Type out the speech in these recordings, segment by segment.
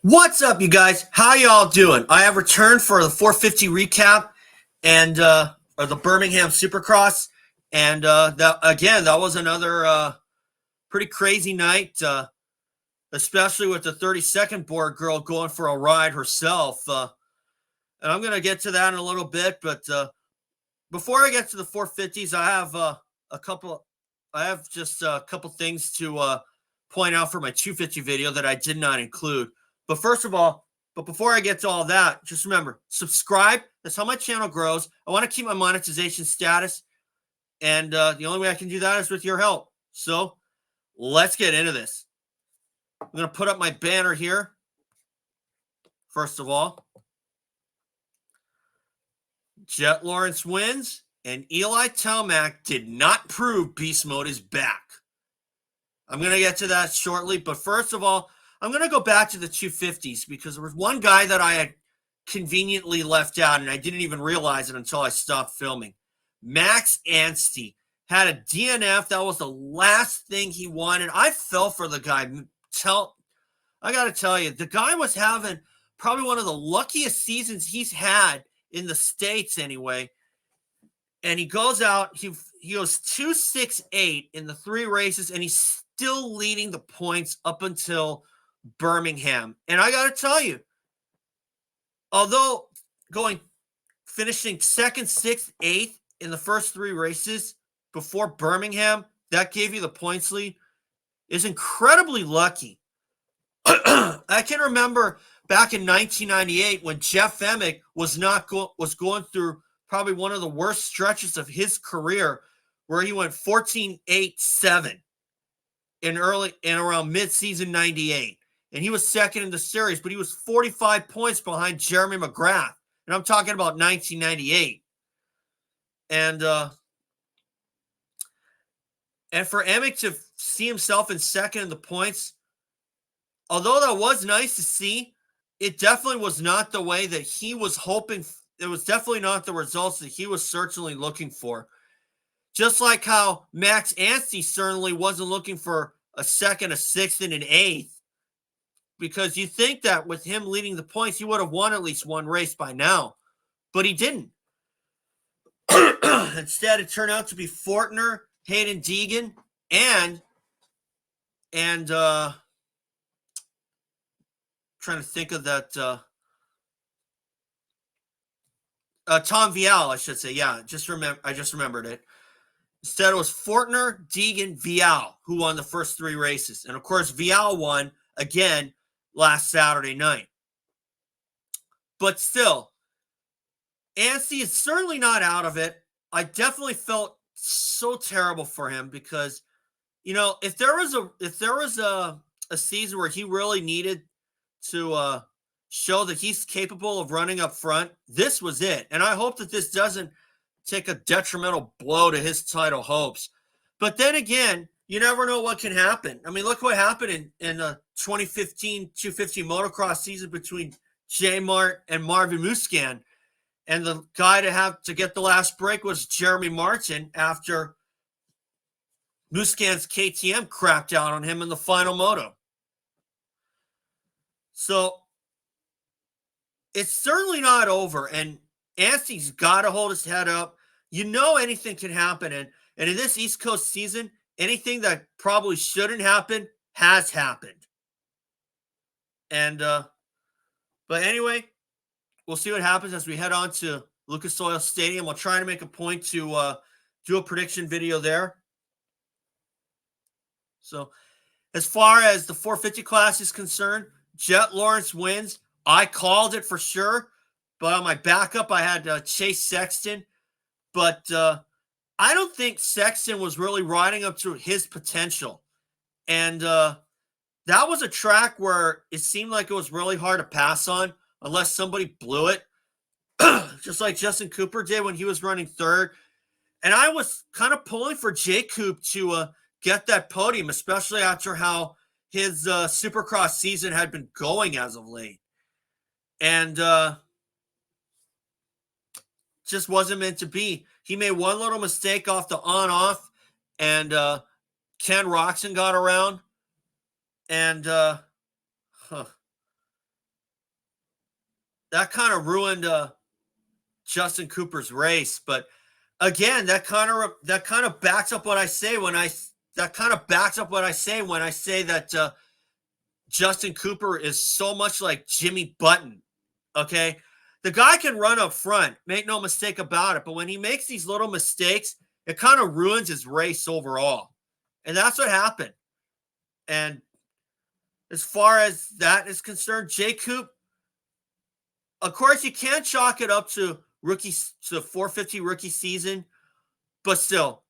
What's up, you guys? How y'all doing? I have returned for the 450 recap and or the Birmingham Supercross, and that was another pretty crazy night, especially with the 32nd board girl going for a ride herself. And I'm gonna get to that in a little bit, but before I get to the 450s, I have a couple. I have just a couple things to point out for my 250 video that I did not include. But first of all, but before I get to all that, just remember, subscribe. That's how my channel grows. I want to keep my monetization status, and the only way I can do that is with your help. So let's get into this. I'm going to put up my banner here. First of all, Jett Lawrence wins, and Eli Tomac did not prove beast mode is back. I'm going to get to that shortly, but first of all, I'm going to go back to the 250s because there was one guy that I had conveniently left out, and I didn't even realize it until I stopped filming. Max Anstey had a DNF. That was the last thing he wanted. I fell for the guy. I got to tell you, the guy was having probably one of the luckiest seasons he's had in the States anyway. And he goes out, he goes 268 in the 3 races, and he's still leading the points up until Birmingham. And I got to tell you, although finishing 2nd, 6th, 8th in the first 3 races before Birmingham, that gave you the points lead, is incredibly lucky. I can remember back in 1998 when Jeff Emick was going through probably one of the worst stretches of his career, where he went 14-8-7 in around mid-season 98. And he was second in the series, but he was 45 points behind Jeremy McGrath. And I'm talking about 1998. And for Emick to see himself in second in the points, although that was nice to see, it definitely was not the way that he was hoping. It was definitely not the results that he was certainly looking for. Just like how Max Anstey certainly wasn't looking for a 2nd, a 6th, and an 8th. Because you think that with him leading the points, he would have won at least one race by now. But he didn't. Instead, it turned out to be Fortner, Hayden Deegan, and trying to think of that Tom Vial, I should say. Yeah, I just remembered it. Instead, it was Fortner, Deegan, Vial who won the first 3 races. And of course, Vial won again last Saturday night. But still, Anstey is certainly not out of it. I definitely felt so terrible for him because, you know, if there was a season where he really needed to show that he's capable of running up front, this was it. And I hope that this doesn't take a detrimental blow to his title hopes. But then again, you never know what can happen. I mean, look what happened in the 2015 250 motocross season between J Mart and Marvin Musquin. And the guy to get the last break was Jeremy Martin after Musquin's KTM crapped out on him in the final moto. So it's certainly not over. And Anstey's got to hold his head up. You know anything can happen. And in this East Coast season, anything that probably shouldn't happen has happened. And but anyway, we'll see what happens as we head on to Lucas Oil Stadium. We'll try to make a point to do a prediction video there. So as far as the 450 class is concerned, Jett Lawrence wins. I called it for sure. But on my backup, I had Chase Sexton. But I don't think Sexton was really riding up to his potential. And that was a track where it seemed like it was really hard to pass on unless somebody blew it, just like Justin Cooper did when he was running 3rd. And I was kind of pulling for J. Coop to get that podium, especially after how his Supercross season had been going as of late. And just wasn't meant to be. He made one little mistake off the on-off, and Ken Roczen got around. And ruined Justin Cooper's race. But again, that kind of backs up what I say when I say that Justin Cooper is so much like Jimmy Button. Okay, the guy can run up front, make no mistake about it. But when he makes these little mistakes, it kind of ruins his race overall, and that's what happened. And as far as that is concerned, J. Coop, of course, you can't chalk it up to the 450 rookie season, but still.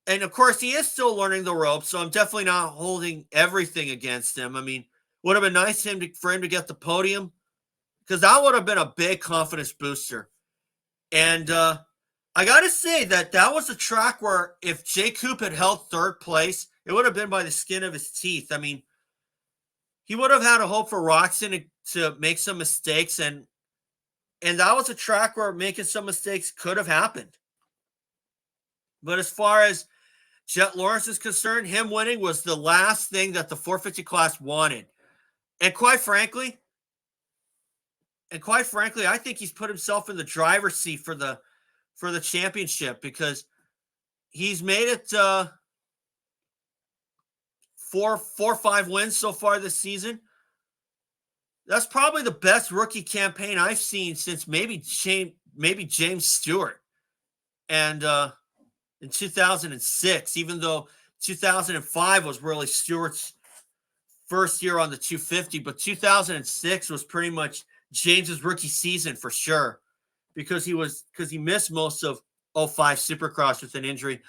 And of course, he is still learning the ropes, so I'm definitely not holding everything against him. I mean, would have been nice for him to get the podium, because that would have been a big confidence booster. And I got to say that was a track where if J. Coop had held third place, it would have been by the skin of his teeth. I mean, he would have had a hope for Roczen to make some mistakes, and that was a track where making some mistakes could have happened. But as far as Jett Lawrence is concerned, him winning was the last thing that the 450 class wanted. And quite frankly, I think he's put himself in the driver's seat for the championship, because he's made it 4 or 5 wins so far this season. That's probably the best rookie campaign I've seen since maybe James Stewart. And in 2006, even though 2005 was really Stewart's first year on the 250, but 2006 was pretty much James's rookie season for sure, because he missed most of 05 Supercross with an injury.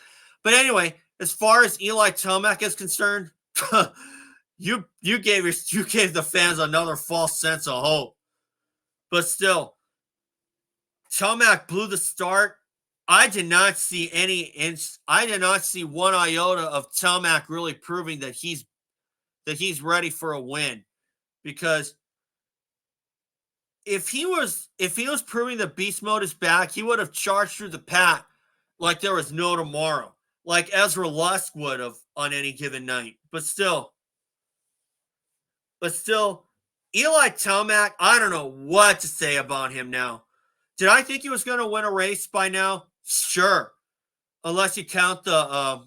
But anyway, as far as Eli Tomac is concerned, you gave the fans another false sense of hope. But still, Tomac blew the start. I did not see one iota of Tomac really proving that he's ready for a win, because if he was proving that beast mode is back, he would have charged through the pack like there was no tomorrow, like Ezra Lusk would have on any given night. But still, Eli Tomac, I don't know what to say about him now. Did I think he was going to win a race by now? Sure, unless you count the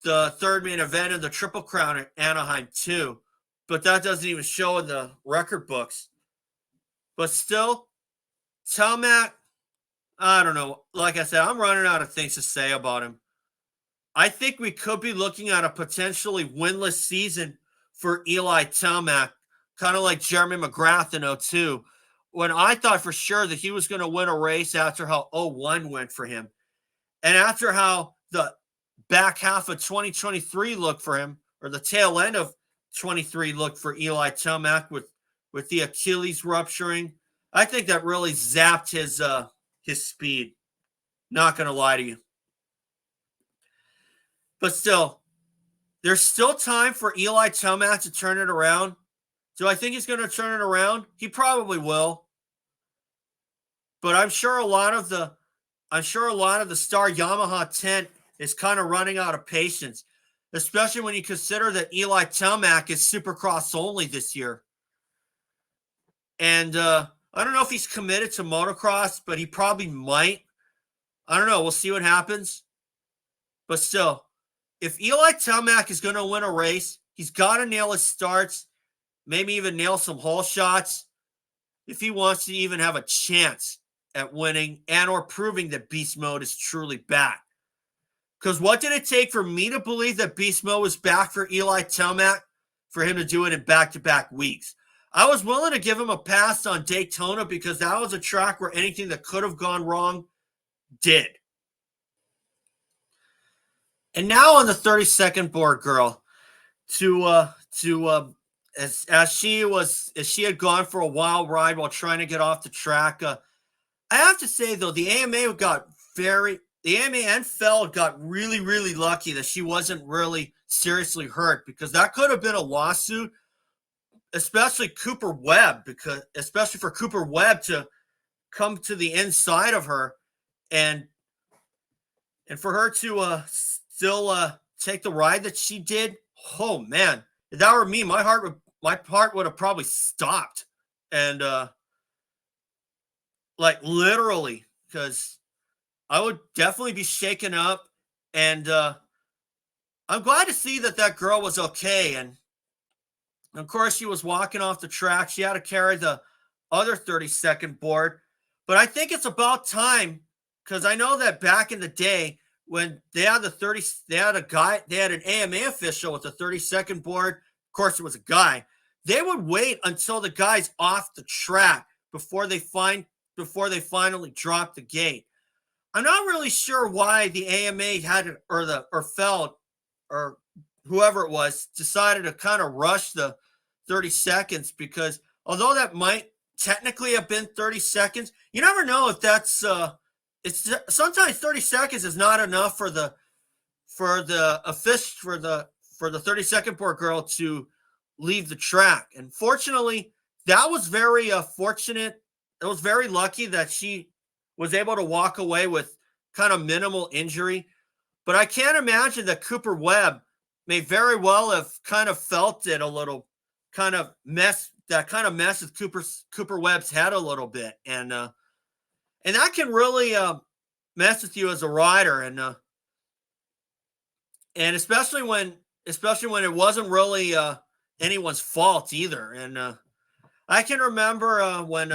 third main event of the Triple Crown at Anaheim too, but that doesn't even show in the record books. But still, Tomac, I don't know. Like I said, I'm running out of things to say about him. I think we could be looking at a potentially winless season for Eli Tomac, kind of like Jeremy McGrath in 02, when I thought for sure that he was going to win a race after how 01 went for him. And after how the back half of 2023 looked for him, or the tail end of 23 looked for Eli Tomac with the Achilles rupturing, I think that really zapped his speed. Not going to lie to you. But still, there's still time for Eli Tomac to turn it around. Do I think he's going to turn it around? He probably will. But I'm sure a lot of the Star Yamaha tent is kind of running out of patience, especially when you consider that Eli Tomac is Supercross only this year. And I don't know if he's committed to motocross, but he probably might. I don't know. We'll see what happens. But still, if Eli Tomac is going to win a race, he's got to nail his starts, maybe even nail some hole shots if he wants to even have a chance at winning and or proving that beast mode is truly back. Because what did it take for me to believe that beast mode was back for Eli Tomac? For him to do it in back-to-back weeks. I was willing to give him a pass on Daytona because that was a track where anything that could have gone wrong did. And now on the 32nd board, girl, as she had gone for a wild ride while trying to get off the track. I have to say though, the AMA and FELD got really, really lucky that she wasn't really seriously hurt, because that could have been a lawsuit, especially for Cooper Webb to come to the inside of her and for her to still take the ride that she did. Oh man, if that were me, my heart would have probably stopped. And like literally, because I would definitely be shaken up. And I'm glad to see that that girl was okay. And of course, she was walking off the track. She had to carry the other 32nd board. But I think it's about time, because I know that back in the day when they had they had an AMA official with the 32nd board. Of course, it was a guy. They would wait until the guy's off the track before they finally drop the gate. I'm not really sure why the AMA had it, or FELD or whoever it was decided to kind of rush the 30 seconds, because although that might technically have been 30 seconds, you never know if that's it's sometimes 30 seconds is not enough for the 32nd board girl to leave the track. And fortunately, that was very fortunate. It was very lucky that she was able to walk away with kind of minimal injury. But I can't imagine that Cooper Webb may very well have kind of felt it a little, kind of mess with Cooper Webb's head a little bit. And that can really mess with you as a rider. And especially when it wasn't really anyone's fault either. And I can remember when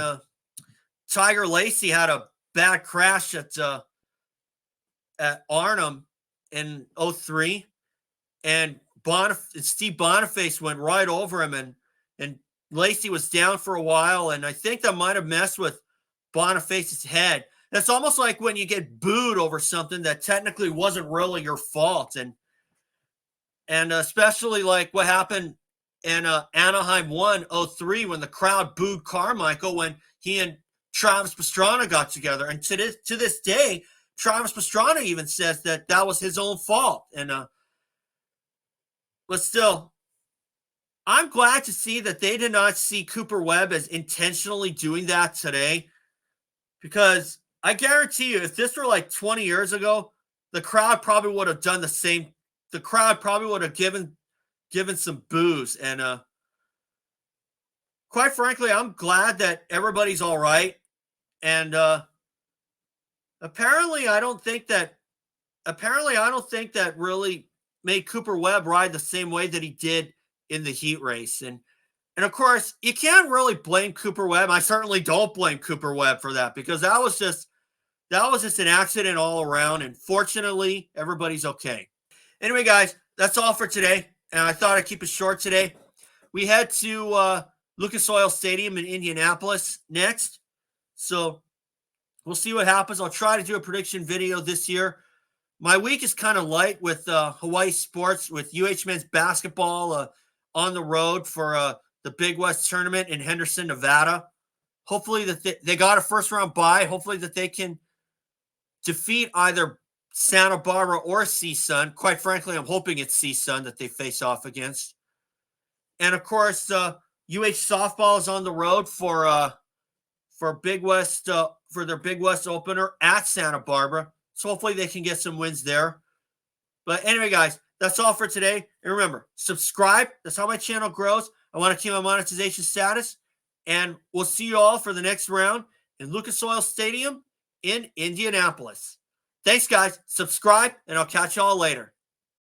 Tiger Lacey had a bad crash at Arnhem in 2003, and Steve Boniface went right over him, and Lacey was down for a while, and I think that might have messed with Boniface's head. That's almost like when you get booed over something that technically wasn't really your fault, and especially like what happened in Anaheim 2003 when the crowd booed Carmichael when he and Travis Pastrana got together. And to this day, Travis Pastrana even says that was his own fault. And but still, I'm glad to see that they did not see Cooper Webb as intentionally doing that today, because I guarantee you, if this were like 20 years ago, the crowd probably would have done the same. The crowd probably would have given some boos. And quite frankly, I'm glad that everybody's all right. And apparently I don't think that really made Cooper Webb ride the same way that he did in the heat race. And of course, you can't really blame Cooper Webb. I certainly don't blame Cooper Webb for that, because that was just an accident all around. And fortunately, everybody's okay. Anyway, guys, that's all for today. And I thought I'd keep it short today. We head to Lucas Oil Stadium in Indianapolis next. So we'll see what happens. I'll try to do a prediction video this year. My week is kind of light with Hawaii sports, with UH men's basketball on the road for the Big West tournament in Henderson, Nevada. Hopefully that they got a first-round bye. Hopefully that they can defeat either Santa Barbara or CSUN. Quite frankly, I'm hoping it's CSUN that they face off against. And, of course, UH softball is on the road for Big West for their Big West opener at Santa Barbara. So hopefully they can get some wins there. But anyway, guys, that's all for today. And remember, subscribe. That's how my channel grows. I want to keep my monetization status. And we'll see you all for the next round in Lucas Oil Stadium in Indianapolis. Thanks, guys. Subscribe, and I'll catch you all later.